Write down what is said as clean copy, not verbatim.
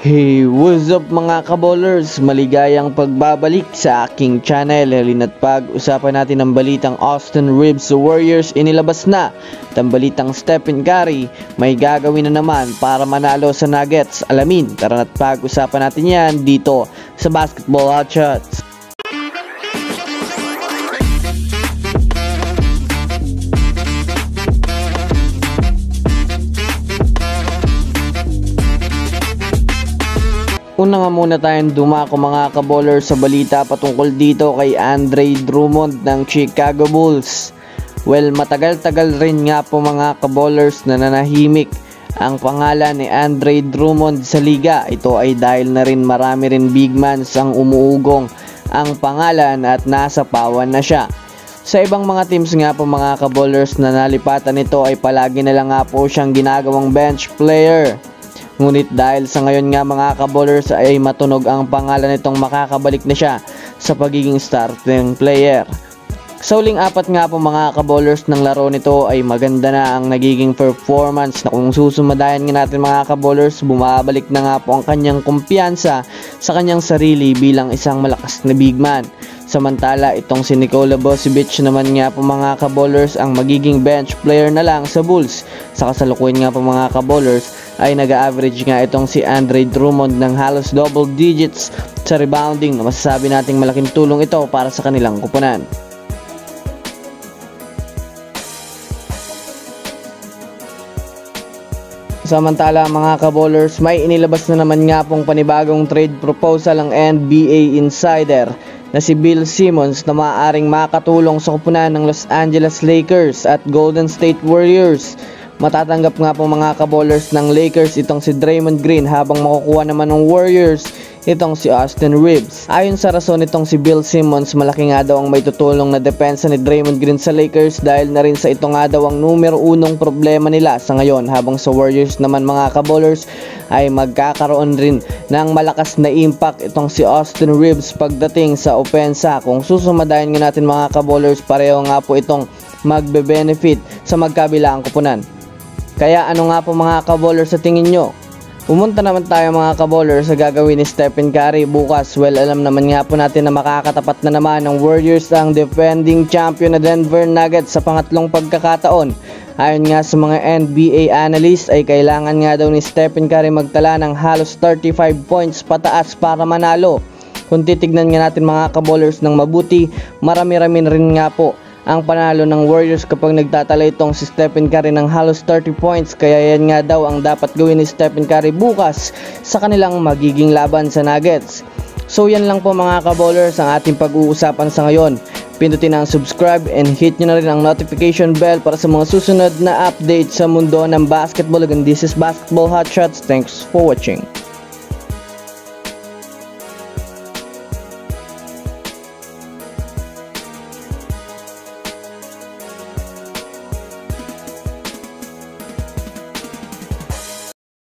Hey, what's up mga kaballers? Maligayang pagbabalik sa aking channel. Halina't pag-usapan natin ang balitang Austin Reeves Warriors inilabas na. At ang balitang Stephen Curry may gagawin na naman para manalo sa Nuggets. Alamin, tara na't pag-usapan natin yan dito sa Basketball Hotshots. Una nga muna tayong dumako mga kaballers sa balita patungkol dito kay Andre Drummond ng Chicago Bulls. Well, matagal-tagal rin nga po mga kaballers na nanahimik ang pangalan ni Andre Drummond sa liga. Ito ay dahil na rin marami rin big mans ang umuugong ang pangalan at nasa pawan na siya. Sa ibang mga teams nga po mga kaballers na nalipatan nito ay palagi na lang nga po siyang ginagawang bench player. Ngunit dahil sa ngayon nga mga kaballers ay matunog ang pangalan nitong makakabalik na siya sa pagiging starting player. Sa huling apat nga po mga kaballers ng laro nito ay maganda na ang nagiging performance na kung susumadayan nga natin mga kaballers, bumabalik na nga po ang kanyang kumpiyansa sa kanyang sarili bilang isang malakas na big man. Samantala itong si Nikola Vucevic naman nga po mga kaballers ang magiging bench player na lang sa Bulls. Sa kasalukuyan nga po mga kaballers ay nag-average nga itong si Andre Drummond ng halos double digits sa rebounding na masasabi nating malaking tulong ito para sa kanilang kupunan. Samantala mga kaballers, may inilabas na naman nga pong panibagong trade proposal ang NBA insider na si Bill Simmons na maaaring makatulong sa kupunan ng Los Angeles Lakers at Golden State Warriors. Matatanggap nga po mga kaballers ng Lakers itong si Draymond Green habang makukuha naman ng Warriors itong si Austin Reeves. Ayon sa rason nitong si Bill Simmons, malaki nga daw ang may tutulong na depensa ni Draymond Green sa Lakers dahil na rin sa ito nga daw ang numero unong problema nila sa ngayon, habang sa Warriors naman mga kaballers ay magkakaroon rin ng malakas na impact itong si Austin Reeves pagdating sa opensa. Kung susumadayan nga natin mga kaballers, pareho nga po itong magbe-benefit sa magkabilang kupunan. Kaya ano nga po mga kaballers sa tingin nyo? Pumunta naman tayo mga kaballers sa gagawin ni Stephen Curry bukas. Well, alam naman nga po natin na makakatapat na naman ng Warriors ang defending champion na Denver Nuggets sa pangatlong pagkakataon. Ayon nga sa mga NBA analyst ay kailangan nga daw ni Stephen Curry magtala ng halos 35 points pataas para manalo. Kung titignan nga natin mga kaballers ng mabuti, marami-rami rin nga po ang panalo ng Warriors kapag nagtatala itong si Stephen Curry ng halos 30 points. Kaya yan nga daw ang dapat gawin ni Stephen Curry bukas sa kanilang magiging laban sa Nuggets. So yan lang po mga kaballers ang ating pag-uusapan sa ngayon. Pindutin ang subscribe and hit nyo na rin ang notification bell para sa mga susunod na update sa mundo ng basketball. And this is Basketball Hotshots. Thanks for watching.